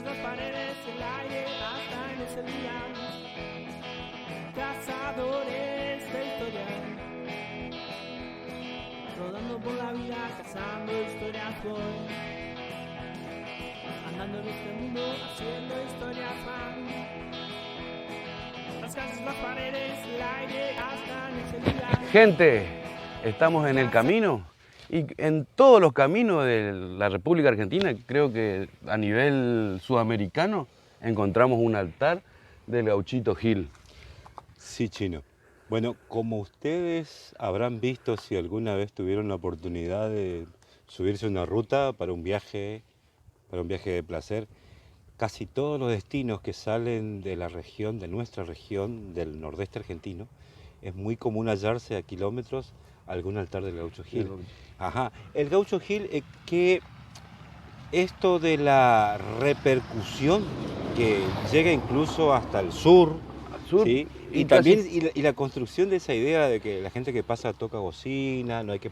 las paredes, el aire, hasta en ese día. Cazadores de historia, rodando por la vida, cazando historias hoy. Andando en este mundo, haciendo historias van. Las casas, las paredes, el aire, hasta en ese día. Gente, estamos en el camino y en todos los caminos de la República Argentina, creo que a nivel sudamericano, encontramos un altar del Gauchito Gil. Sí, Chino. Bueno, como ustedes habrán visto si alguna vez tuvieron la oportunidad de subirse a una ruta para un viaje de placer, casi todos los destinos que salen de la región, de nuestra región, del nordeste argentino, es muy común hallarse a kilómetros algún altar del Gaucho Gil. Ajá. El Gaucho Gil, que esto de la repercusión que llega incluso hasta el sur, ¿sí? Y también y la construcción de esa idea de que la gente que pasa toca bocina, no hay que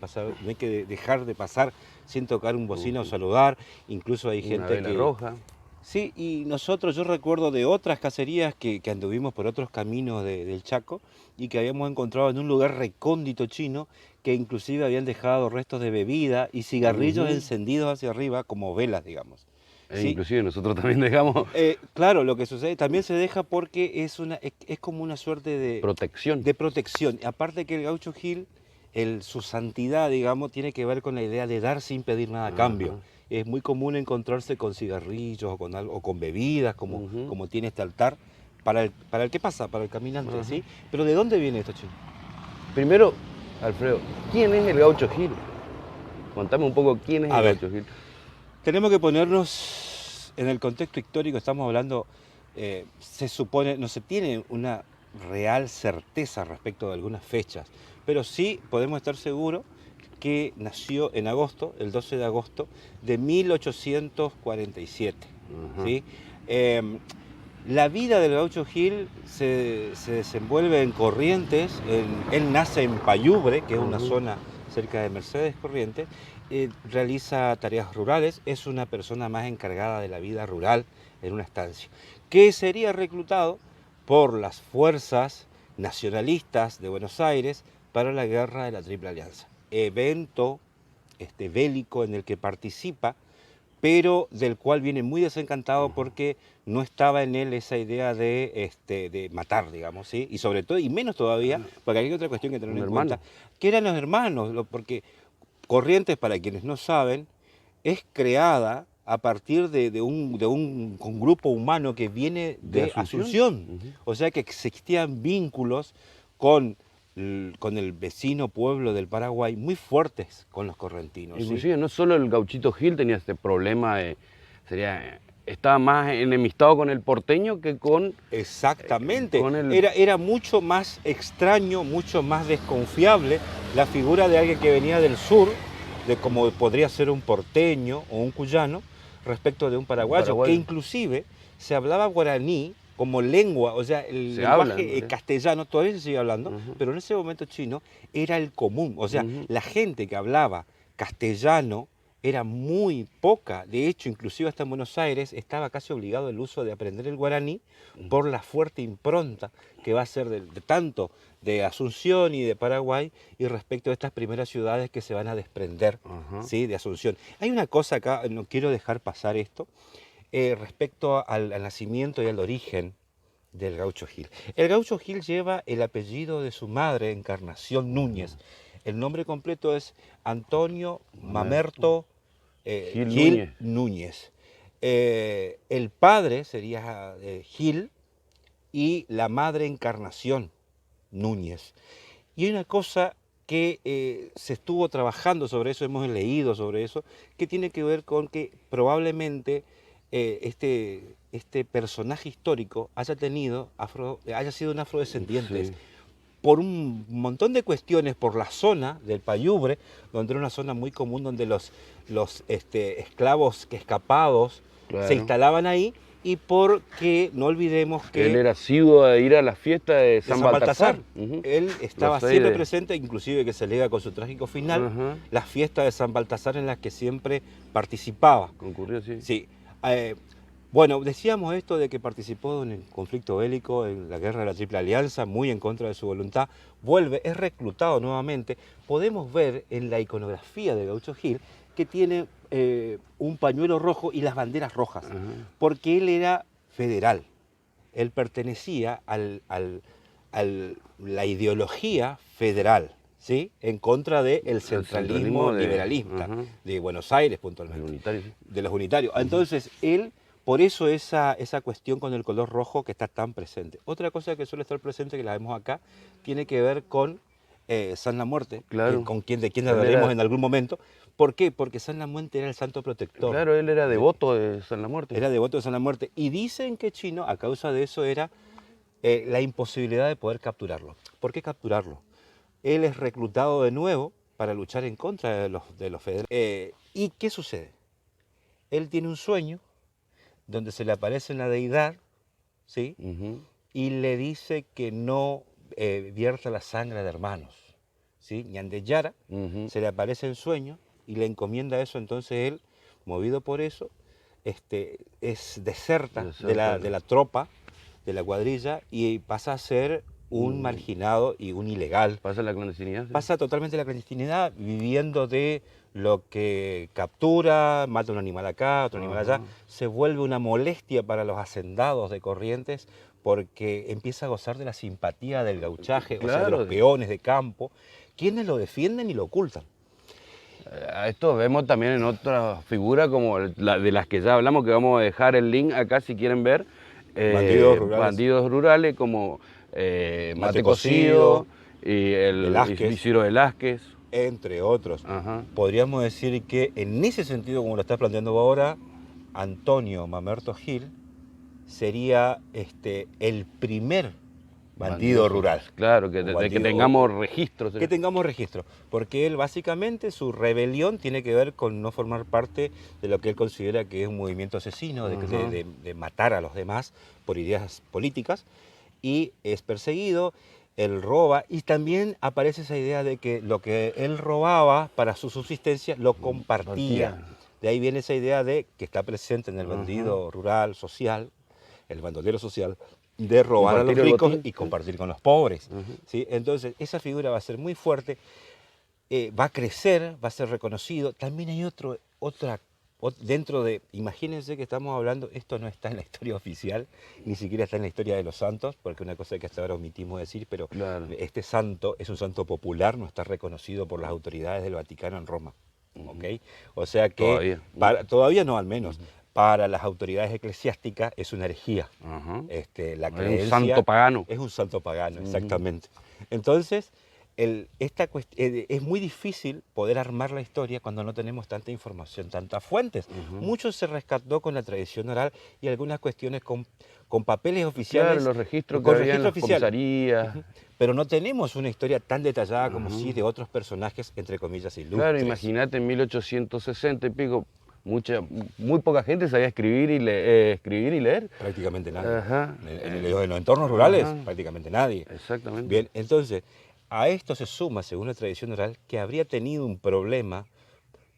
dejar de pasar sin tocar un bocina o saludar, incluso hay gente Una vela roja. Sí, y yo recuerdo de otras cacerías que anduvimos por otros caminos del Chaco y que habíamos encontrado en un lugar recóndito chino que inclusive habían dejado restos de bebida y cigarrillos encendidos hacia arriba como velas, digamos. ¿Sí? Inclusive nosotros también dejamos... Claro, lo que sucede también se deja porque es como una suerte de protección. De protección. Aparte que el Gaucho Gil, su santidad, digamos, tiene que ver con la idea de dar sin pedir nada a cambio. Es muy común encontrarse con cigarrillos o con algo, o con bebidas, como tiene este altar, para el que pasa, para el caminante, ¿sí? Pero ¿de dónde viene esto, Chino? Primero, Alfredo, ¿quién es el Gaucho Gil? Contame un poco quién es el Gaucho Gil. Tenemos que ponernos en el contexto histórico, estamos hablando, se supone, no se tiene una real certeza respecto de algunas fechas, pero sí podemos estar seguros que nació en agosto, el 12 de agosto de 1847. ¿Sí? La vida del Gaucho Gil se desenvuelve en Corrientes, él nace en Payubre, que es una zona cerca de Mercedes, Corrientes, realiza tareas rurales, es una persona más encargada de la vida rural en una estancia, que sería reclutado por las fuerzas nacionalistas de Buenos Aires para la guerra de la Triple Alianza. Evento bélico en el que participa, pero del cual viene muy desencantado porque no estaba en él esa idea de matar, digamos, ¿sí? Y sobre todo, y menos todavía, porque hay otra cuestión que tener en cuenta, que eran los hermanos, porque Corrientes, para quienes no saben, es creada a partir de un grupo humano que viene de Asunción. O sea que existían vínculos con el vecino pueblo del Paraguay muy fuertes con los correntinos. Inclusive, ¿sí? No solo el Gauchito Gil tenía este problema estaba más enemistado con el porteño que con... Exactamente. Era mucho más extraño, mucho más desconfiable la figura de alguien que venía del sur, de como podría ser un porteño o un cuyano, respecto de un paraguayo, que inclusive se hablaba guaraní como lengua, o sea, el lenguaje castellano todavía se sigue hablando, pero en ese momento chino era el común, o sea, la gente que hablaba castellano era muy poca. De hecho, inclusive hasta en Buenos Aires estaba casi obligado el uso de aprender el guaraní por la fuerte impronta que va a ser tanto de Asunción y de Paraguay y respecto a estas primeras ciudades que se van a desprender, ¿sí? De Asunción. Hay una cosa acá, no quiero dejar pasar esto, respecto al nacimiento y al origen del Gaucho Gil. El Gaucho Gil lleva el apellido de su madre, Encarnación Núñez. El nombre completo es Antonio Mamerto Gil Núñez. El padre sería Gil y la madre Encarnación Núñez. Y hay una cosa que se estuvo trabajando sobre eso, hemos leído sobre eso, que tiene que ver con que probablemente este personaje histórico haya sido un afrodescendiente. Sí. Por un montón de cuestiones, por la zona del Payubre, donde era una zona muy común donde los esclavos escapados se instalaban ahí, y porque no olvidemos que... Él era asiduo a ir a la fiesta de San Baltasar. Él estaba siempre presente, inclusive que se lega con su trágico final, las fiestas de San Baltasar en las que siempre participaba. Concurrió, sí. Sí. Bueno, decíamos esto de que participó en el conflicto bélico, en la guerra de la Triple Alianza, muy en contra de su voluntad, vuelve, es reclutado nuevamente. Podemos ver en la iconografía de Gaucho Gil que tiene un pañuelo rojo y las banderas rojas, porque él era federal, él pertenecía a la ideología federal, ¿sí? En contra del centralismo liberalista de Buenos Aires puntualmente, unitario, sí. de los unitarios. Entonces, él, por eso esa cuestión con el color rojo que está tan presente. Otra cosa que suele estar presente, que la vemos acá, tiene que ver con San la Muerte, Claro. de quien hablaremos en algún momento. ¿Por qué? Porque San la Muerte era el santo protector. Claro, él era devoto de San la Muerte. Era devoto de San la Muerte. Y dicen que Chino, a causa de eso, era la imposibilidad de poder capturarlo. ¿Por qué capturarlo? Él es reclutado de nuevo para luchar en contra de los federales. ¿Y qué sucede? Él tiene un sueño donde se le aparece una deidad, ¿sí? Y le dice que no vierta la sangre de hermanos, ¿sí? Ñandeyara se le aparece en sueño y le encomienda eso. Entonces él, movido por eso, deserta de la tropa, de la cuadrilla, y pasa a ser un marginado y un ilegal. ¿Pasa la clandestinidad? Sí. Pasa totalmente la clandestinidad, viviendo de lo que captura, mata un animal acá, otro animal allá. Se vuelve una molestia para los hacendados de Corrientes, porque empieza a gozar de la simpatía del gauchaje, o sea, de los peones de campo, quienes lo defienden y lo ocultan. A esto vemos también en otras figuras como de las que ya hablamos, que vamos a dejar el link acá si quieren ver. Bandidos rurales como Mate Cocido y el Isidro Velázquez. Entre otros. Podríamos decir que en ese sentido, como lo estás planteando ahora, Antonio Mamerto Gil sería el primer bandido rural. Claro, que tengamos registros. Que tengamos registro, porque él básicamente su rebelión tiene que ver con no formar parte de lo que él considera que es un movimiento asesino, de matar a los demás por ideas políticas, y es perseguido. Él roba, y también aparece esa idea de que lo que él robaba para su subsistencia lo compartía. De ahí viene esa idea de que está presente en el bandido rural, social, el bandolero social, de robar a los ricos y compartir con los pobres. ¿Sí? Entonces, esa figura va a ser muy fuerte, va a crecer, va a ser reconocido. También hay otra dentro de, imagínense que estamos hablando, esto no está en la historia oficial, ni siquiera está en la historia de los santos, porque una cosa que hasta ahora omitimos decir, pero este santo es un santo popular, no está reconocido por las autoridades del Vaticano en Roma. ¿Okay? O sea que, todavía no al menos, para las autoridades eclesiásticas es una herejía. La creencia, es un santo pagano. Es un santo pagano, exactamente. Entonces, es muy difícil poder armar la historia cuando no tenemos tanta información, tantas fuentes. Mucho se rescató con la tradición oral y algunas cuestiones con papeles oficiales. Claro, los registros que había en las comisarías. Pero no tenemos una historia tan detallada como sí de otros personajes, entre comillas, ilustres. Claro, imagínate en 1860 y pico, muy poca gente sabía escribir y leer. Prácticamente nadie. En los entornos rurales, prácticamente nadie. Exactamente. Bien, entonces, a esto se suma, según la tradición oral, que habría tenido un problema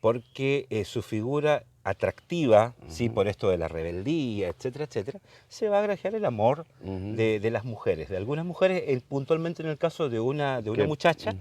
porque su figura atractiva, ¿sí? Por esto de la rebeldía, etcétera, etcétera, se va a agraciar el amor de las mujeres, de algunas mujeres, puntualmente en el caso de una muchacha,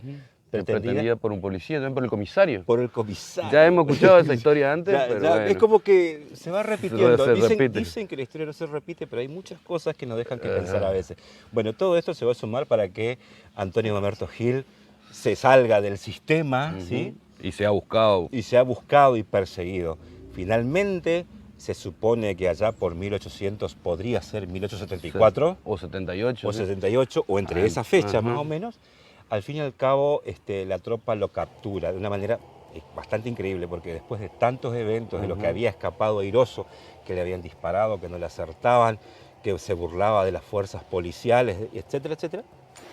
pretendida por un policía, también por el comisario. Por el comisario. Ya hemos escuchado esa historia antes, pero bueno. Es como que se va repitiendo. Dicen que la historia no se repite, pero hay muchas cosas que nos dejan que pensar a veces. Bueno, todo esto se va a sumar para que Antonio Mamerto Gil se salga del sistema, ¿sí? Y sea buscado. Y sea buscado y perseguido. Finalmente, se supone que allá por 1800, podría ser 1874. O 78. O 78, o entre esa fecha más o menos. Al fin y al cabo, la tropa lo captura de una manera bastante increíble, porque después de tantos eventos de los que había escapado airoso, que le habían disparado, que no le acertaban, que se burlaba de las fuerzas policiales, etcétera, etcétera,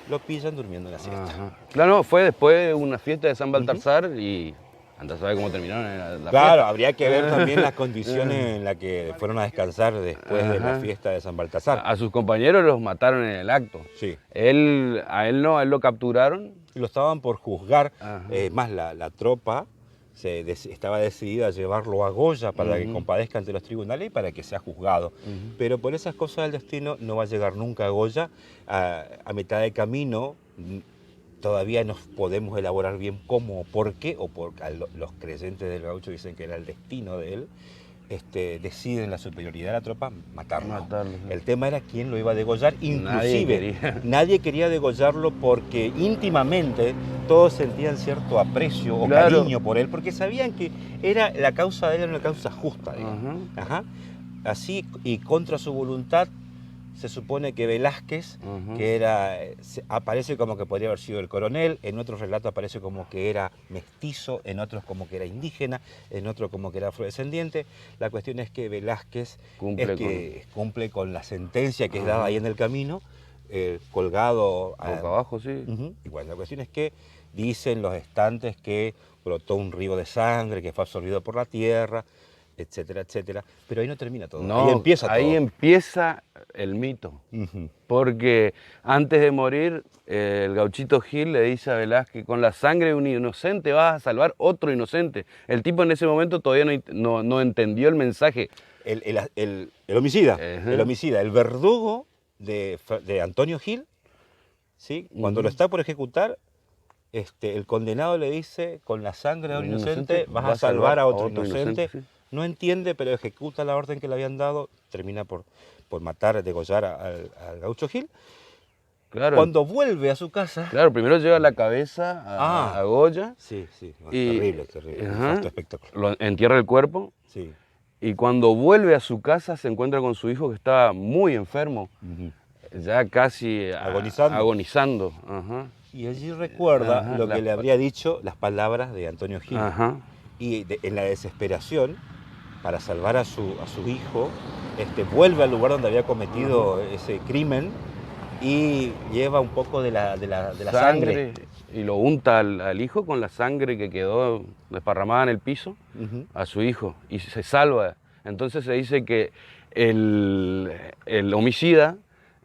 lo pillan durmiendo en la siesta. Claro, fue después de una fiesta de San Baltasar y anda a saber cómo terminaron la Claro, fiesta. habría que ver también las condiciones en las que fueron a descansar después de la fiesta de San Baltasar. A sus compañeros los mataron en el acto. Sí. A él lo capturaron. Y lo estaban por juzgar, más la tropa, estaba decidida a llevarlo a Goya para que compadezca ante los tribunales y para que sea juzgado. Pero por esas cosas del destino no va a llegar nunca a Goya. A mitad de camino todavía no podemos elaborar bien cómo o por qué, o porque los creyentes del Gaucho dicen que era el destino de él. Deciden la superioridad de la tropa matarlo. El tema era quién lo iba a degollar, inclusive nadie quería degollarlo porque íntimamente todos sentían cierto aprecio o cariño por él, porque sabían que la causa de él era una causa justa. Así, y contra su voluntad, se supone que Velázquez, que aparece como que podría haber sido el coronel, en otros relatos aparece como que era mestizo, en otros como que era indígena, en otros como que era afrodescendiente. La cuestión es que Velázquez cumple con la sentencia que es dada ahí en el camino, colgado boca abajo, sí. Y bueno, la cuestión es que dicen los estantes que brotó un río de sangre, que fue absorbido por la tierra, etcétera, etcétera. Pero ahí no termina todo. No, ahí empieza todo. Ahí empieza el mito. Porque antes de morir, el Gauchito Gil le dice a Velázquez: con la sangre de un inocente vas a salvar otro inocente. El tipo en ese momento todavía no entendió el mensaje. El homicida, el verdugo de Antonio Gil, ¿sí? Cuando lo está por ejecutar, el condenado le dice: con la sangre de un inocente vas a salvar a otro inocente. Sí. No entiende, pero ejecuta la orden que le habían dado, termina por matar, degollar al Gaucho Gil. Claro. Cuando vuelve a su casa... Claro, primero lleva la cabeza a Goya. Sí, terrible. Un espectáculo. Entierra el cuerpo. Sí. Y cuando vuelve a su casa se encuentra con su hijo que estaba muy enfermo, ya casi agonizando. Y allí recuerda lo que le habría dicho, las palabras de Antonio Gil. Y en la desesperación, para salvar a su hijo, vuelve al lugar donde había cometido ese crimen y lleva un poco de la sangre. Y lo unta al hijo con la sangre que quedó desparramada en el piso, a su hijo, y se salva. Entonces se dice que el homicida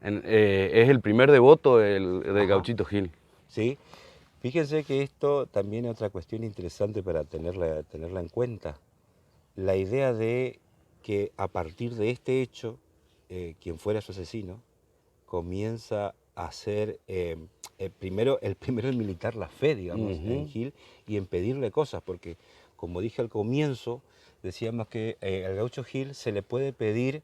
es el primer devoto del Gauchito Gil. Sí, fíjense que esto también es otra cuestión interesante para tenerla en cuenta. La idea de que a partir de este hecho, quien fuera su asesino, comienza a ser primero en militar la fe, digamos, en Gil, y en pedirle cosas, porque como dije al comienzo, decíamos que al Gaucho Gil se le puede pedir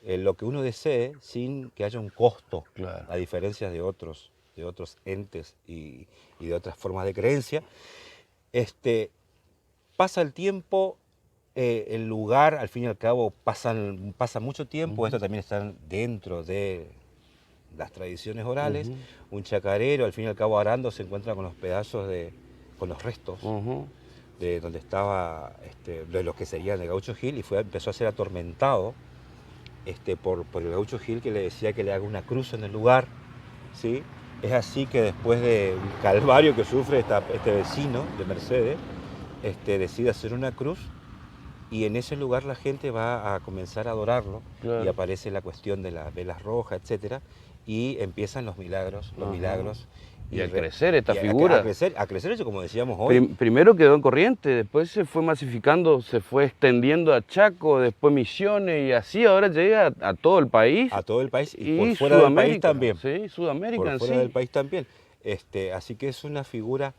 lo que uno desee sin que haya un costo, a diferencia de otros entes y de otras formas de creencia. Pasa el tiempo, el lugar, al fin y al cabo, pasa mucho tiempo, esto también está dentro de las tradiciones orales. Un chacarero, al fin y al cabo, arando, se encuentra con los pedazos con los restos de donde estaba, de los que serían el Gaucho Gil, y empezó a ser atormentado por el Gaucho Gil, que le decía que le haga una cruz en el lugar, ¿sí? Es así que después de un calvario que sufre este vecino de Mercedes, decide hacer una cruz, y en ese lugar la gente va a comenzar a adorarlo, y aparece la cuestión de las velas rojas, etcétera, y empiezan los milagros. Y a crecer esta figura. A crecer eso, como decíamos hoy. Primero quedó en Corrientes, después se fue masificando, se fue extendiendo a Chaco, después Misiones, y así ahora llega a todo el país. A todo el país, y por fuera del país también. Sí, Sudamérica. Por fuera del país también. Así que es una figura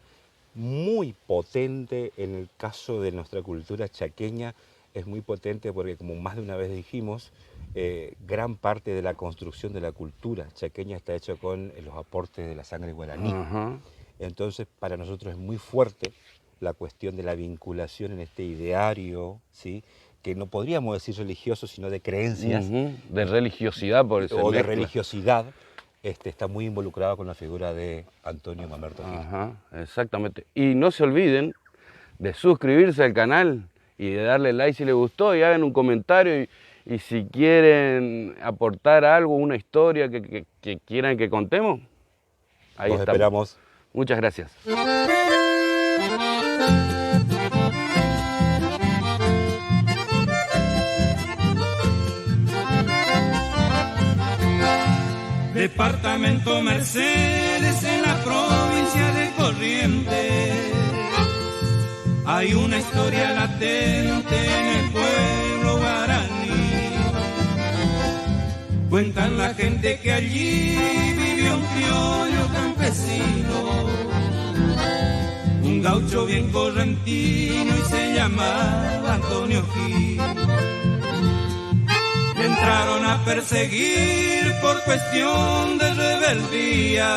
muy potente en el caso de nuestra cultura chaqueña. Es muy potente porque, como más de una vez dijimos, gran parte de la construcción de la cultura chaqueña está hecha con los aportes de la sangre guaraní. Entonces, para nosotros es muy fuerte la cuestión de la vinculación en este ideario, ¿sí? Que no podríamos decir religioso, sino de creencias. De religiosidad, por eso. O de religiosidad. Está muy involucrado con la figura de Antonio Mamerto Gil. Exactamente. Y no se olviden de suscribirse al canal y de darle like si les gustó, y hagan un comentario, y si quieren aportar algo, una historia que quieran que contemos, ahí estamos. Esperamos. Muchas gracias. Departamento Mercedes en la provincia de Corrientes. Hay una historia latente en el pueblo guaraní. Cuentan la gente que allí vivió un criollo campesino, un gaucho bien correntino y se llamaba Antonio Gil. Le entraron a perseguir por cuestión de rebeldía